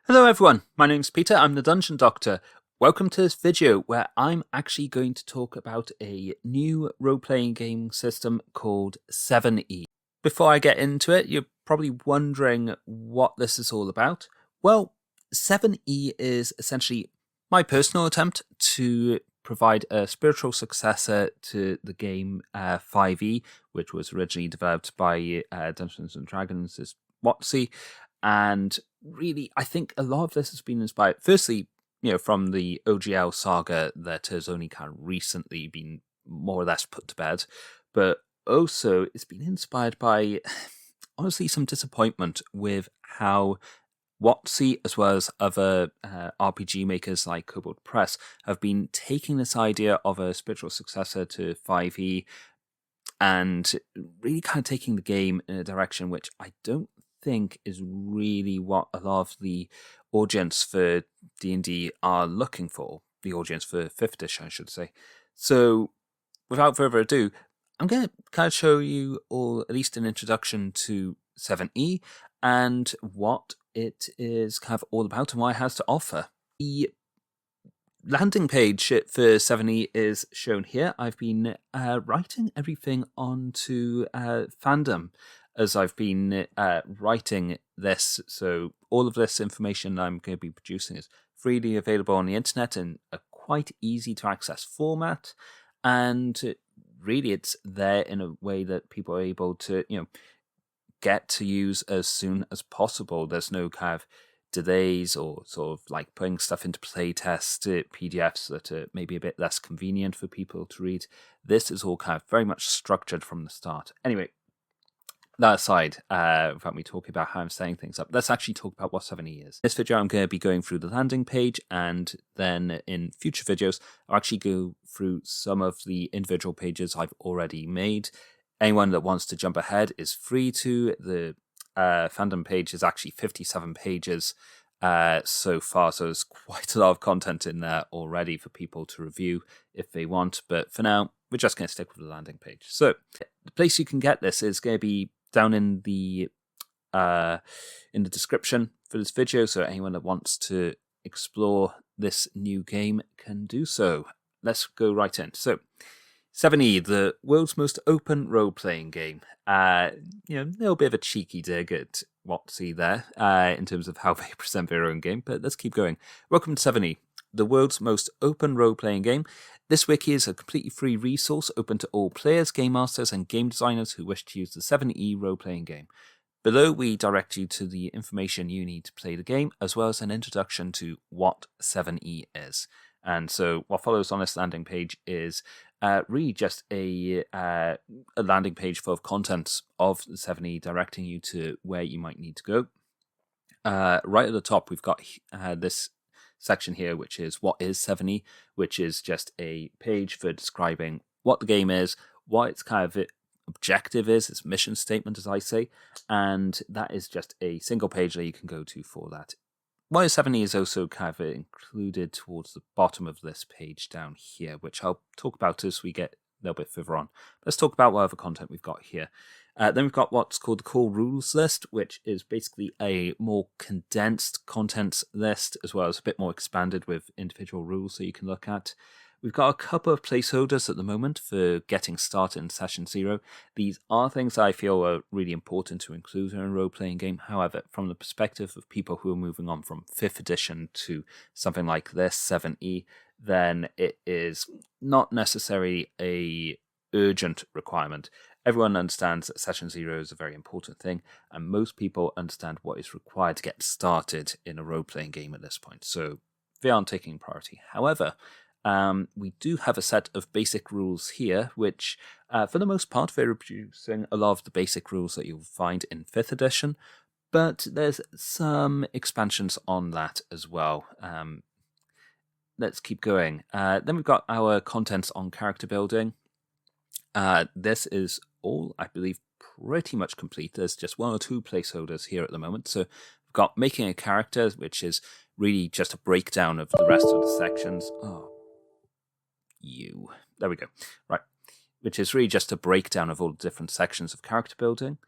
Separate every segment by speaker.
Speaker 1: Hello everyone, my name's Peter, I'm the Dungeon Doctor. Welcome to this video where I'm actually going to talk about a new role-playing game system called 7E. Before I get into it, you're probably wondering what this is all about. Well, 7E is essentially my personal attempt to provide a spiritual successor to the game 5E, which was originally developed by Dungeons & Dragons' WOTC. And really, I think a lot of this has been inspired, firstly, from the OGL saga that has only kind of recently been more or less put to bed, but also it's been inspired by, honestly, some disappointment with how WOTC, as well as other RPG makers like Kobold Press, have been taking this idea of a spiritual successor to 5e and really kind of taking the game in a direction which I don't think is really what a lot of the audience for D&D are looking for. The audience for 5th edition, I should say. So, without further ado, I'm going to kind of show you all at least an introduction to 7E and what it is kind of all about and what it has to offer. The landing page for 7E is shown here. I've been writing everything onto Fandom as I've been writing this. So all of this information I'm going to be producing is freely available on the internet in a quite easy to access format. And really it's there in a way that people are able to, get to use as soon as possible. There's no kind of delays or sort of like putting stuff into playtest PDFs that are maybe a bit less convenient for people to read. This is all kind of very much structured from the start. Anyway, that aside, without me talking about how I'm setting things up, let's actually talk about what 7E is. In this video, I'm going to be going through the landing page, and then in future videos, I'll actually go through some of the individual pages I've already made. Anyone that wants to jump ahead is free to. The Fandom page is actually 57 pages so far, so there's quite a lot of content in there already for people to review if they want, but for now, we're just going to stick with the landing page. So, the place you can get this is going to be down in the description for this video, so anyone that wants to explore this new game can do so. Let's go right in. So, 7E, the world's most open role-playing game. A little bit of a cheeky dig at WOTC there in terms of how they present their own game, but let's keep going. Welcome to 7E, the world's most open role-playing game. This wiki is a completely free resource open to all players, game masters, and game designers who wish to use the 7E role-playing game. Below, we direct you to the information you need to play the game, as well as an introduction to what 7E is. And so what follows on this landing page is really just a landing page full of contents of the 7E, directing you to where you might need to go. Right at the top, we've got this section here, which is what is 7E, which is just a page for describing what the game is, what its kind of objective is, its mission statement, as I say, and that is just a single page that you can go to for that. What is 7E is also kind of included towards the bottom of this page down here, which I'll talk about as we get a little bit further on. Let's talk about what other content we've got here. Then we've got what's called the core rules list, which is basically a more condensed contents list, as well as a bit more expanded with individual rules that you can look at. We've got a couple of placeholders at the moment for getting started in Session 0. These are things I feel are really important to include in a role-playing game. However, from the perspective of people who are moving on from 5th edition to something like this, 7E, then it is not necessarily a urgent requirement. Everyone understands that Session 0 is a very important thing, and most people understand what is required to get started in a role-playing game at this point, so they aren't taking priority. However, we do have a set of basic rules here, which, for the most part, they're reproducing a lot of the basic rules that you'll find in 5th edition, but there's some expansions on that as well. Let's keep going. Then we've got our contents on character building. This is all, I believe, pretty much complete. There's just one or two placeholders here at the moment. So we've got making a character, which is really just a breakdown of the rest of the sections. There we go. Right. Which is really just a breakdown of all the different sections of character building.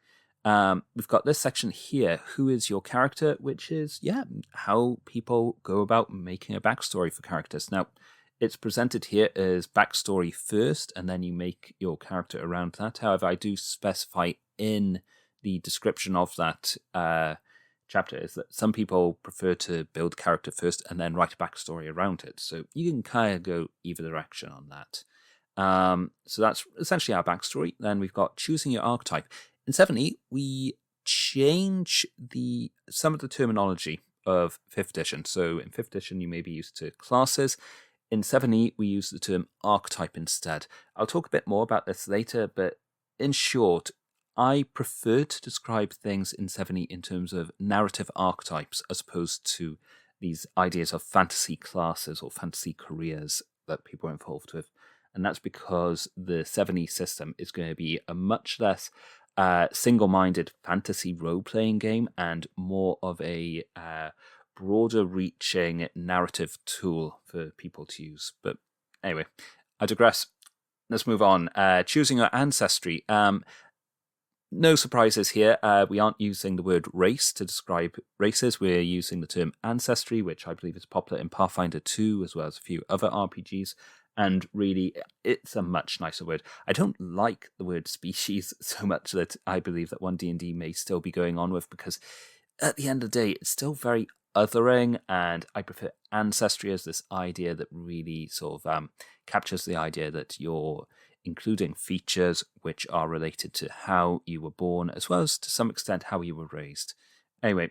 Speaker 1: we've got this section here, who is your character, which is, how people go about making a backstory for characters. Now, it's presented here as backstory first, and then you make your character around that. However, I do specify in the description of that chapter is that some people prefer to build character first and then write a backstory around it. So you can kind of go either direction on that. So that's essentially our backstory. Then we've got choosing your archetype. In 7e, we change some of the terminology of 5th edition. So in 5th edition, you may be used to classes. In 7e, we use the term archetype instead. I'll talk a bit more about this later, but in short, I prefer to describe things in 7e in terms of narrative archetypes as opposed to these ideas of fantasy classes or fantasy careers that people are involved with. And that's because the 7e system is going to be a much less single-minded fantasy role-playing game and more of a broader reaching narrative tool for people to use. But anyway, I digress. Let's move on. Choosing your ancestry. No surprises here. We aren't using the word race to describe races. We're using the term ancestry, which I believe is popular in Pathfinder 2 as well as a few other RPGs. And really, it's a much nicer word. I don't like the word species so much that I believe that OneD&D may still be going on with, because at the end of the day, it's still very othering, and I prefer ancestry as this idea that really sort of captures the idea that you're including features which are related to how you were born, as well as to some extent how you were raised. Anyway,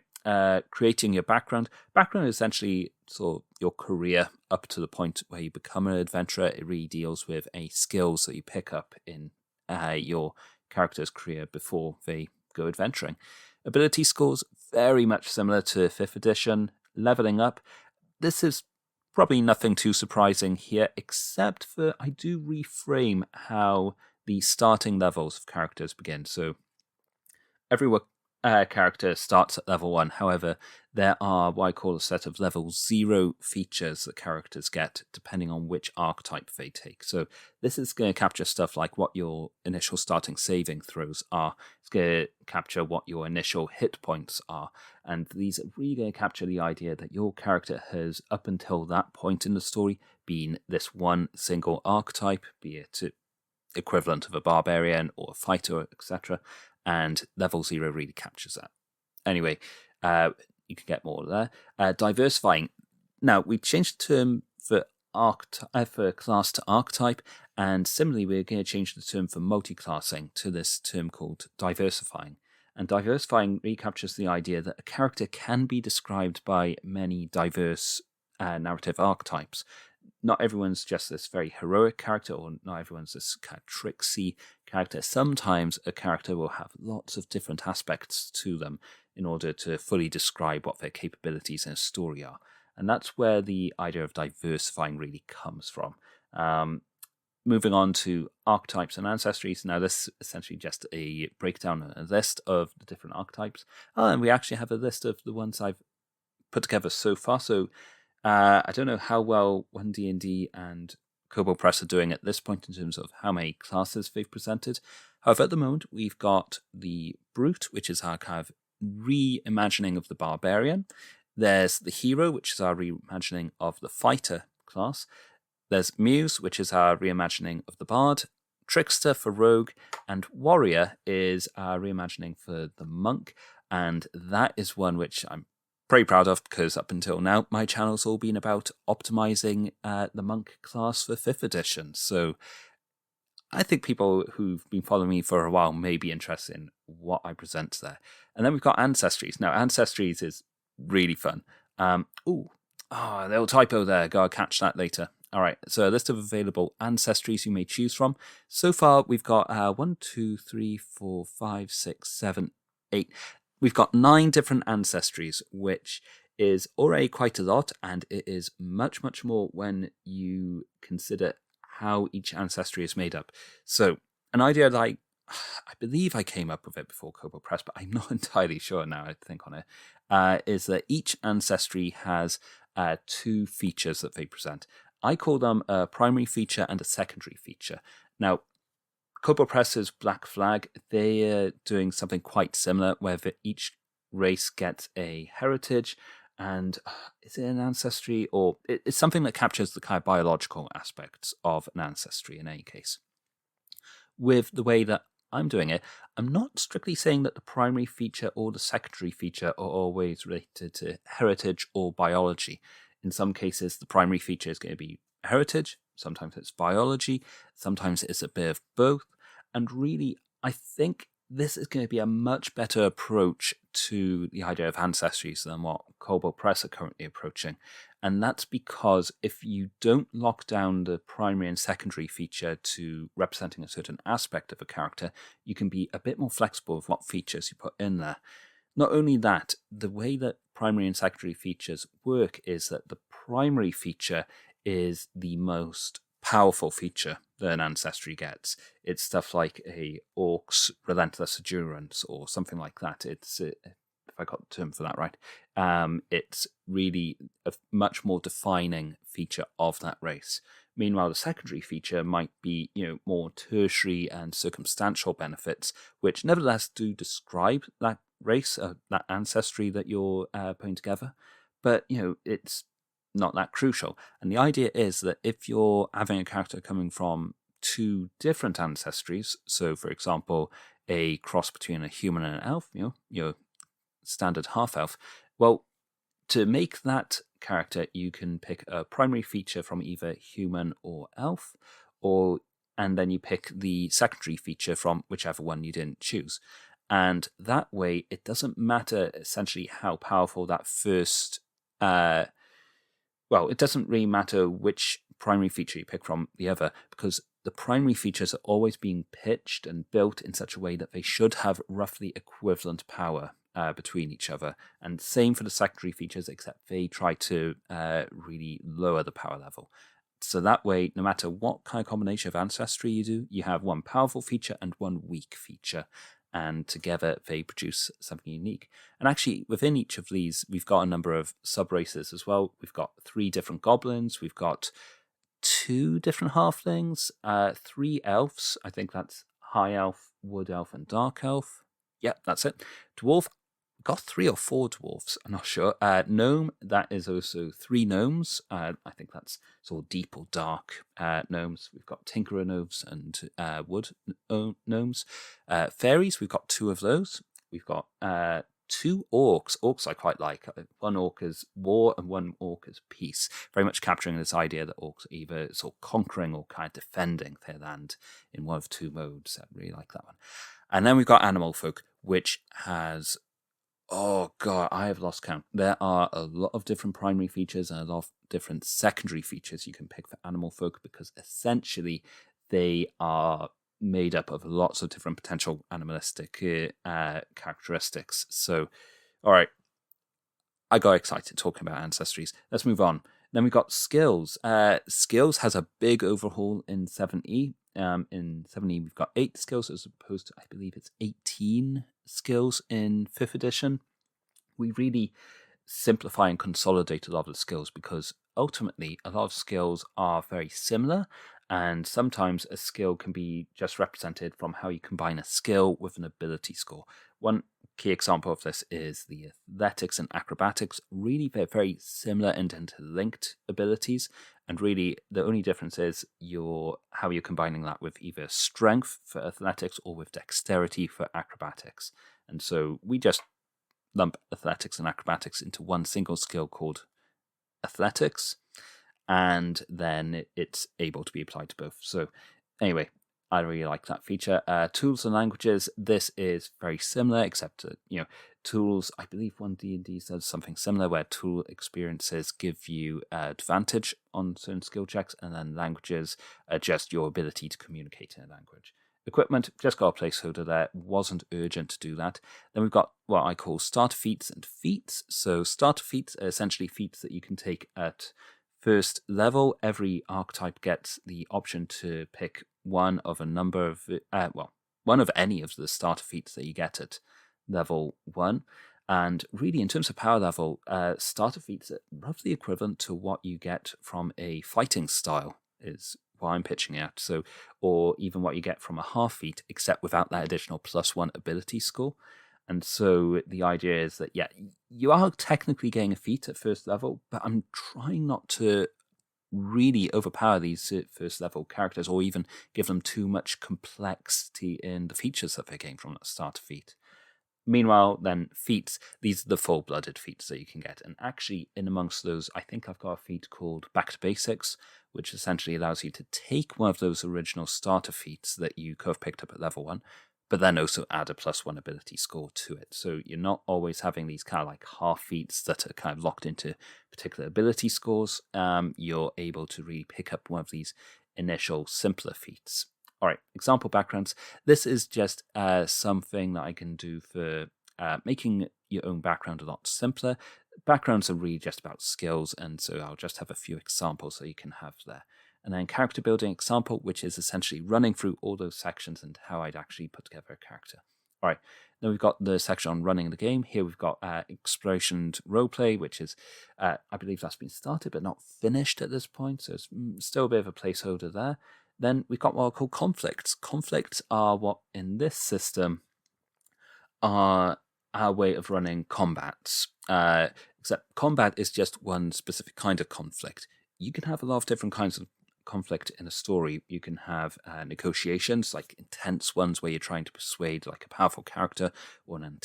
Speaker 1: creating your background. Background is essentially sort of your career up to the point where you become an adventurer. It really deals with any skills that you pick up in your character's career before they go adventuring. Ability scores, very much similar to 5th edition. Leveling up. This is probably nothing too surprising here, except for I do reframe how the starting levels of characters begin. So every character starts at level 1. However, there are what I call a set of level 0 features that characters get depending on which archetype they take. So this is going to capture stuff like what your initial starting saving throws are. It's going to capture what your initial hit points are. And these are really going to capture the idea that your character has, up until that point in the story, been this one single archetype, be it equivalent of a barbarian or a fighter, etc. And level 0 really captures that. Anyway, you can get more there. Diversifying. Now, we changed the term for class to archetype, and similarly, we're going to change the term for multiclassing to this term called diversifying. And diversifying really captures the idea that a character can be described by many diverse narrative archetypes. Not everyone's just this very heroic character, or not everyone's this kind of tricksy character. Sometimes a character will have lots of different aspects to them in order to fully describe what their capabilities in a story are. And that's where the idea of diversifying really comes from. Moving on to archetypes and ancestries. Now, this is essentially just a breakdown and a list of the different archetypes. And we actually have a list of the ones I've put together so far. So I don't know how well OneD&D and Kobold Press are doing at this point in terms of how many classes they've presented. However, at the moment, we've got the Brute, which is our kind of reimagining of the Barbarian. There's the Hero, which is our reimagining of the Fighter class. There's Muse, which is our reimagining of the Bard. Trickster for Rogue. And Warrior is our reimagining for the Monk. And that is one which I'm pretty proud of, because up until now, my channel's all been about optimizing the Monk class for 5th edition. So I think people who've been following me for a while may be interested in what I present there. And then we've got Ancestries. Now, Ancestries is really fun. Little typo there. Gotta catch that later. All right, so a list of available ancestries you may choose from. So far, we've got 1, 2, 3, 4, 5, 6, 7, 8. We've got 9 different ancestries, which is already quite a lot, and it is much, much more when you consider how each ancestry is made up. So an idea like, I believe I came up with it before Kobold Press, but I'm not entirely sure now I think on it, is that each ancestry has 2 features that they present. I call them a primary feature and a secondary feature. Now, Kobold Press's Black Flag, they're doing something quite similar, where each race gets a heritage, and is it an ancestry, or it's something that captures the kind of biological aspects of an ancestry in any case. With the way that I'm doing it, I'm not strictly saying that the primary feature or the secondary feature are always related to heritage or biology. In some cases, the primary feature is going to be heritage, sometimes it's biology, sometimes it's a bit of both. And really, I think this is going to be a much better approach to the idea of ancestries than what Kobold Press are currently approaching. And that's because if you don't lock down the primary and secondary feature to representing a certain aspect of a character, you can be a bit more flexible with what features you put in there. Not only that, the way that primary and secondary features work is that the primary feature is the most powerful feature that an ancestry gets. It's stuff like a orc's relentless endurance or something like that. It's if I got the term for that right, it's really a much more defining feature of that race. Meanwhile, the secondary feature might be, more tertiary and circumstantial benefits, which nevertheless do describe that race, that ancestry that you're putting together. But, it's not that crucial. And the idea is that if you're having a character coming from two different ancestries, so for example, a cross between a human and an elf, your standard half-elf, well, to make that character, you can pick a primary feature from either human or elf, and then you pick the secondary feature from whichever one you didn't choose. And that way, it doesn't matter essentially how powerful that first it doesn't really matter which primary feature you pick from the other, because the primary features are always being pitched and built in such a way that they should have roughly equivalent power between each other. And same for the secondary features, except they try to really lower the power level. So that way, no matter what kind of combination of ancestry you do, you have one powerful feature and one weak feature. And together they produce something unique. And actually, within each of these, we've got a number of sub-races as well. We've got 3 different goblins. We've got 2 different halflings, 3 elves. I think that's high elf, wood elf, and dark elf. Yep, that's it. Dwarf. Got 3 or 4 dwarves, I'm not sure. Gnome, that is also 3 gnomes. I think that's sort of deep or dark gnomes. We've got tinkerer gnomes and wood gnomes. Fairies, we've got 2 of those. We've got 2 orcs. Orcs I quite like. One orc is war and one orc is peace. Very much capturing this idea that orcs are either sort of conquering or kind of defending their land in one of 2 modes. I really like that one. And then we've got animal folk, which has... oh god, I have lost count. There are a lot of different primary features and a lot of different secondary features you can pick for animal folk, because essentially they are made up of lots of different potential animalistic characteristics. So, all right, I got excited talking about ancestries. Let's move on. Then we've got skills. Skills has a big overhaul in 7e. In 7e, we've got 8 skills as opposed to, I believe it's 18 skills in 5th edition. We really simplify and consolidate a lot of the skills, because ultimately a lot of skills are very similar, and sometimes a skill can be just represented from how you combine a skill with an ability score. One key example of this is the athletics and acrobatics. Really, they're very similar and interlinked abilities, and really the only difference is how you're combining that with either strength for athletics or with dexterity for acrobatics. And so we just lump athletics and acrobatics into one single skill called athletics, and then it's able to be applied to both. So anyway, I really like that feature. Tools and languages, this is very similar, except tools, I believe OneD&D does something similar, where tool experiences give you advantage on certain skill checks, and then languages adjust your ability to communicate in a language. Equipment, just got a placeholder there, wasn't urgent to do that. Then we've got what I call starter feats and feats. So starter feats are essentially feats that you can take at first level. Every archetype gets the option to pick one of a number of, one of any of the starter feats that you get at level 1. And really, in terms of power level, starter feats are roughly equivalent to what you get from a fighting style, is what I'm pitching at. So, or even what you get from a half feat, except without that additional +1 ability score. And so the idea is that, yeah, you are technically getting a feat at first level, but I'm trying not to really overpower these first level characters or even give them too much complexity in the features that they're getting from the starter feat. Meanwhile, then feats, these are the full-blooded feats that you can get. And actually, in amongst those, I think I've got a feat called Back to Basics, which essentially allows you to take one of those original starter feats that you could have picked up at level 1, but then also add a +1 ability score to it. So you're not always having these kind of like half feats that are kind of locked into particular ability scores. You're able to really pick up one of these initial simpler feats. All right, example backgrounds. This is just something that I can do for making your own background a lot simpler. Backgrounds are really just about skills, and so I'll just have a few examples that you can have there. And then character building example, which is essentially running through all those sections and how I'd actually put together a character. All right, then we've got the section on running the game. Here we've got exploration roleplay, which is, I believe that's been started but not finished at this point, so it's still a bit of a placeholder there. Then we've got what are called conflicts. Conflicts are what in this system are our way of running combats. Except combat is just one specific kind of conflict. You can have a lot of different kinds of conflict in a story. You can have negotiations, like intense ones where you're trying to persuade like a powerful character or an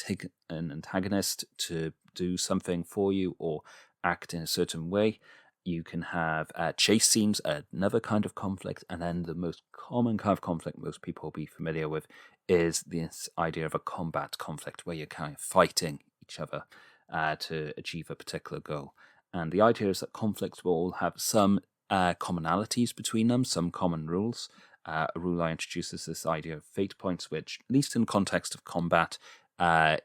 Speaker 1: antagonist to do something for you or act in a certain way. You can have chase scenes, another kind of conflict, and then the most common kind of conflict most people will be familiar with is this idea of a combat conflict where you're kind of fighting each other to achieve a particular goal. And the idea is that conflicts will all have some commonalities between them, some common rules. A rule I introduce is this idea of fate points, which, at least in the context of combat,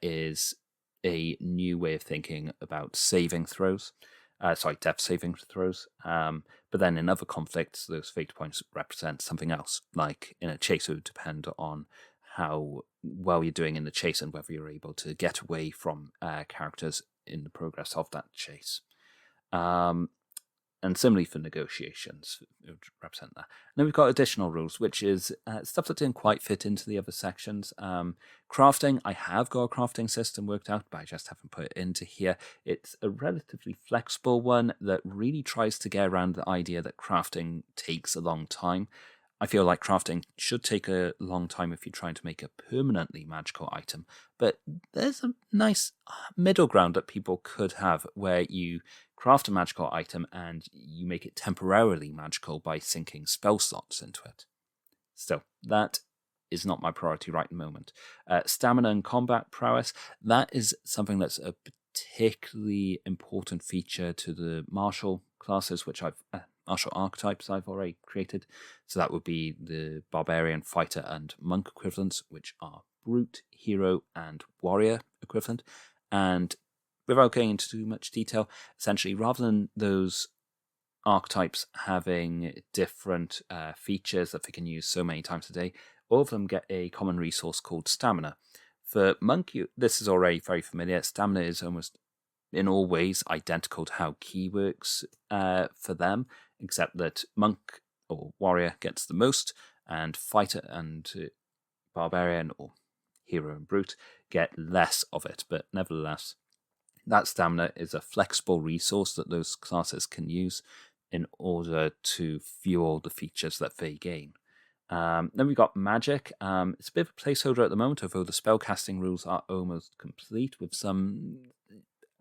Speaker 1: is a new way of thinking about saving throws. Death saving throws. But then in other conflicts, those fate points represent something else. Like in a chase, it would depend on how well you're doing in the chase and whether you're able to get away from characters in the progress of that chase. And similarly for negotiations, it would represent that. And then we've got additional rules, which is stuff that didn't quite fit into the other sections. Crafting, I have got a crafting system worked out, but I just haven't put it into here. It's a relatively flexible one that really tries to get around the idea that crafting takes a long time. I feel like crafting should take a long time if you're trying to make a permanently magical item, but there's a nice middle ground that people could have where you craft a magical item and you make it temporarily magical by sinking spell slots into it. Still, that is not my priority right at the moment. Stamina and combat prowess, that is something that's a particularly important feature to the martial classes, which martial archetypes I've already created. So that would be the barbarian, fighter, and monk equivalents, which are brute, hero, and warrior equivalent. And without going into too much detail, essentially, rather than those archetypes having different features that they can use so many times a day, all of them get a common resource called stamina. For monk, this is already very familiar. Stamina is almost in all ways identical to how ki works for them, except that monk or warrior gets the most, and fighter and barbarian or hero and brute get less of it. But nevertheless, that stamina is a flexible resource that those classes can use in order to fuel the features that they gain. Then we've got magic. It's a bit of a placeholder at the moment, although the spellcasting rules are almost complete with some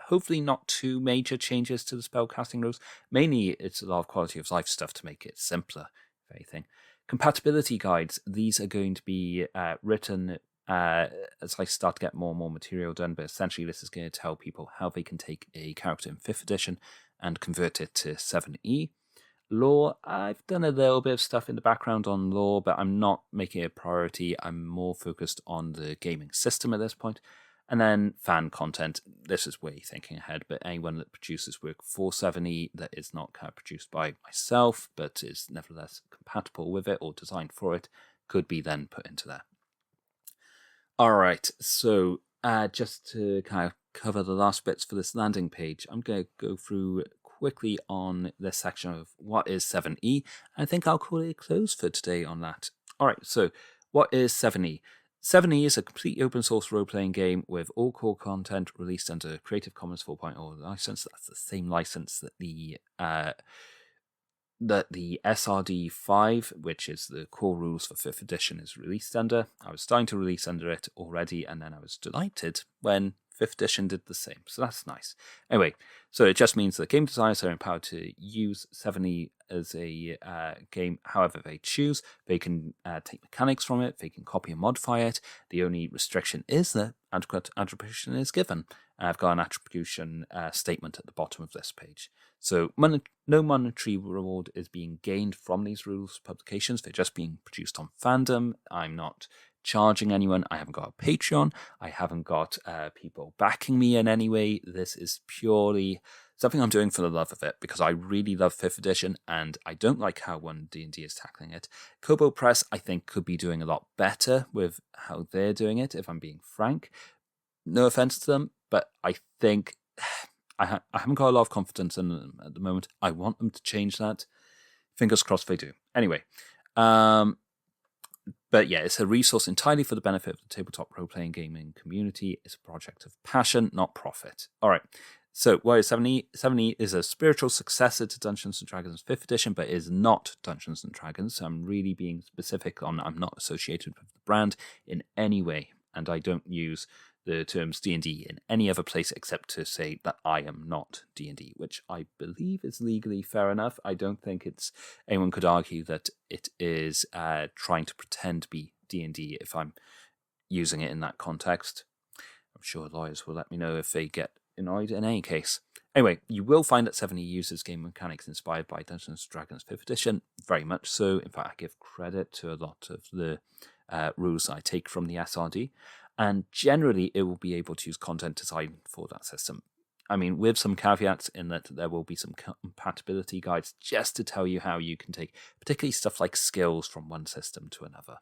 Speaker 1: hopefully not too major changes to the spellcasting rules. Mainly, it's a lot of quality of life stuff to make it simpler, if anything. Compatibility guides, these are going to be written as I start to get more and more material done, but essentially this is going to tell people how they can take a character in 5th edition and convert it to 7e. Lore, I've done a little bit of stuff in the background on lore, but I'm not making it a priority. I'm more focused on the gaming system at this point. And then fan content, this is way thinking ahead, but anyone that produces work for 7e that is not kind of produced by myself, but is nevertheless compatible with it or designed for it, could be then put into there. All right, so just to kind of cover the last bits for this landing page, I'm going to go through quickly on this section of what is 7E. I think I'll call it a close for today on that. All right, so what is 7E? 7E is a completely open source role-playing game with all core content released under Creative Commons 4.0 license. That's the same license that the SRD5, which is the core rules for 5th edition, is released under. I was starting to release under it already, and then I was delighted when 5th edition did the same. So that's nice. Anyway, so it just means that game designers are empowered to use 7E as a game however they choose. They can take mechanics from it, they can copy and modify it. The only restriction is that adequate attribution is given. I've got an attribution statement at the bottom of this page. So no monetary reward is being gained from these rules publications. They're just being produced on Fandom. I'm not charging anyone. I haven't got a Patreon. I haven't got people backing me in any way. This is purely something I'm doing for the love of it, because I really love 5th edition, and I don't like how OneD&D is tackling it. Kobold Press, I think, could be doing a lot better with how they're doing it, if I'm being frank. No offense to them, but I think I haven't got a lot of confidence in them at the moment. I want them to change that. Fingers crossed they do. Anyway, but yeah, it's a resource entirely for the benefit of the tabletop role-playing gaming community. It's a project of passion, not profit. All right, so what is 7E? 7E is a spiritual successor to Dungeons & Dragons 5th edition, but is not Dungeons & Dragons. So I'm really being specific on I'm not associated with the brand in any way, and I don't use the terms D&D in any other place except to say that I am not D&D, which I believe is legally fair enough. I don't think anyone could argue that it is trying to pretend to be D&D if I'm using it in that context. I'm sure lawyers will let me know if they get annoyed in any case. Anyway, you will find that 7E uses game mechanics inspired by Dungeons & Dragons 5th edition, very much so. In fact, I give credit to a lot of the rules I take from the SRD. And generally, it will be able to use content design for that system. I mean, with some caveats in that there will be some compatibility guides just to tell you how you can take particularly stuff like skills from one system to another.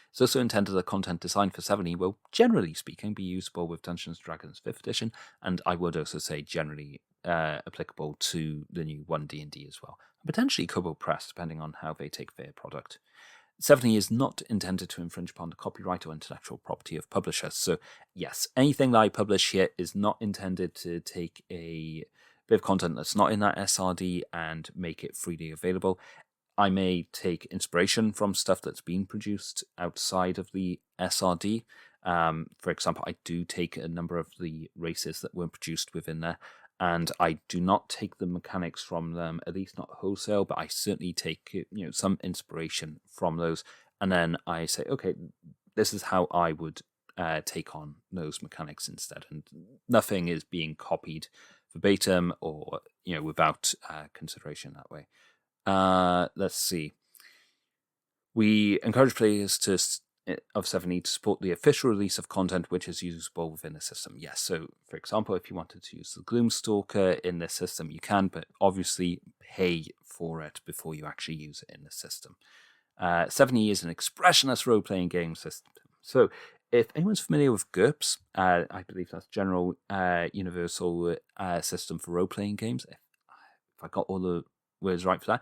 Speaker 1: It's also intended that content design for 7E will, generally speaking, be usable with Dungeons & Dragons 5th edition, and I would also say generally applicable to the new OneD&D as well, and potentially Kobold Press, depending on how they take their product. 7E is not intended to infringe upon the copyright or intellectual property of publishers. So yes, anything that I publish here is not intended to take a bit of content that's not in that SRD and make it freely available. I may take inspiration from stuff that's been produced outside of the SRD. For example, I do take a number of the races that weren't produced within there, and I do not take the mechanics from them, at least not wholesale, but I certainly take some inspiration from those. And then I say, okay, this is how I would take on those mechanics instead. And nothing is being copied verbatim or without consideration that way. Let's see. We encourage players of 7E to support the official release of content which is usable within the system. Yes, so for example, if you wanted to use the Gloomstalker in this system, you can, but obviously pay for it before you actually use it in the system. 7E is an expressionless role-playing game system. So if anyone's familiar with GURPS, I believe that's General Universal System for Role-Playing Games. If I got all the words right for that.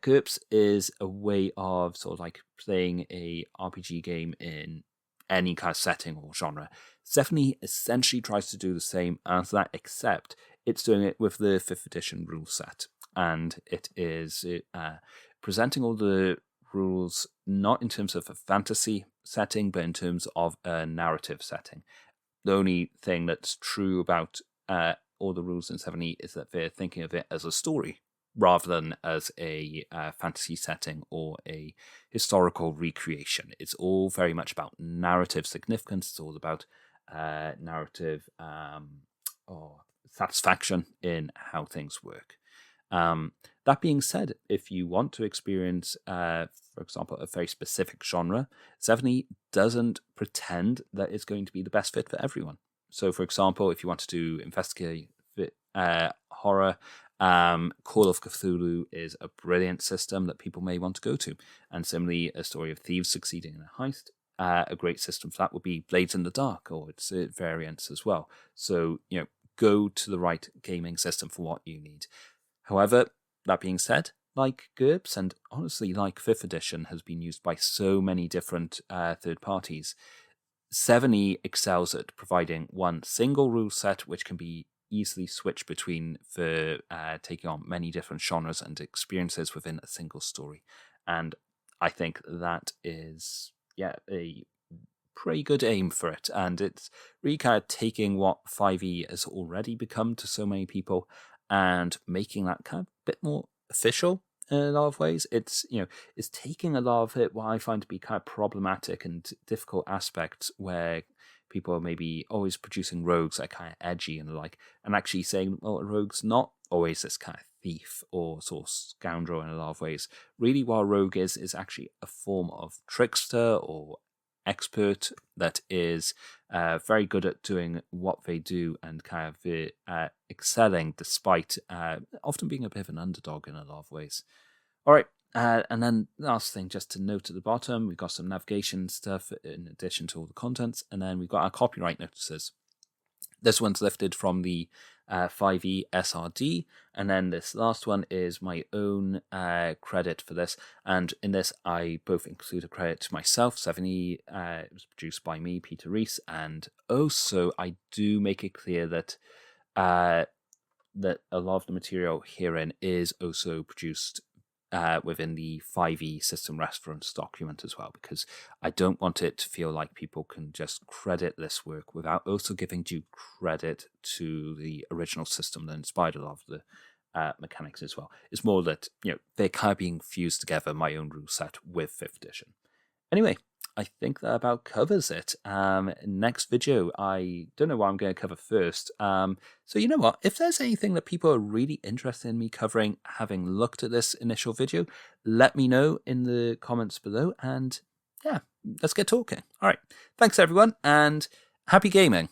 Speaker 1: GURPS is a way of sort of like playing a RPG game in any kind of setting or genre. 7E essentially tries to do the same as that, except it's doing it with the 5th edition rule set. And it is presenting all the rules not in terms of a fantasy setting, but in terms of a narrative setting. The only thing that's true about all the rules in 7E is that they're thinking of it as a story, rather than as a fantasy setting or a historical recreation. It's all very much about narrative significance. It's all about narrative satisfaction in how things work. That being said, if you want to experience, for example, a very specific genre, 7E doesn't pretend that it's going to be the best fit for everyone. So, for example, if you want to do investigate horror, Call of Cthulhu is a brilliant system that people may want to go to. And similarly, a story of thieves succeeding in a heist, a great system for that would be Blades in the Dark or its variants as well. So, go to the right gaming system for what you need. However, that being said, like GURPS and honestly like 5th edition has been used by so many different third parties, 7e excels at providing one single rule set which can be easily switched between for taking on many different genres and experiences within a single story. And I think that is, a pretty good aim for it. And it's really kind of taking what 5e has already become to so many people and making that kind of a bit more official in a lot of ways. It's taking a lot of it, what I find to be kind of problematic and difficult aspects where people are maybe always producing rogues that are kind of edgy and the like, and actually saying, well, a rogue's not always this kind of thief or sort of scoundrel in a lot of ways. Really, what a rogue is actually a form of trickster or expert that is very good at doing what they do and kind of excelling despite often being a bit of an underdog in a lot of ways. All right, and then last thing just to note at the bottom, we've got some navigation stuff in addition to all the contents, and then we've got our copyright notices. This one's lifted from the 5e SRD, and then this last one is my own credit for this. And in this, I both include a credit to myself. 7e it was produced by me, Peter Rees, and also I do make it clear that that a lot of the material herein is also produced within the 5e system reference document as well, because I don't want it to feel like people can just credit this work without also giving due credit to the original system that inspired a lot of the mechanics as well. It's more that, they're kind of being fused together, my own rule set with 5th edition. Anyway, I think that about covers it. Next video, I don't know what I'm going to cover first. So you know what? If there's anything that people are really interested in me covering, having looked at this initial video, let me know in the comments below. And yeah, let's get talking. All right. Thanks, everyone, and happy gaming.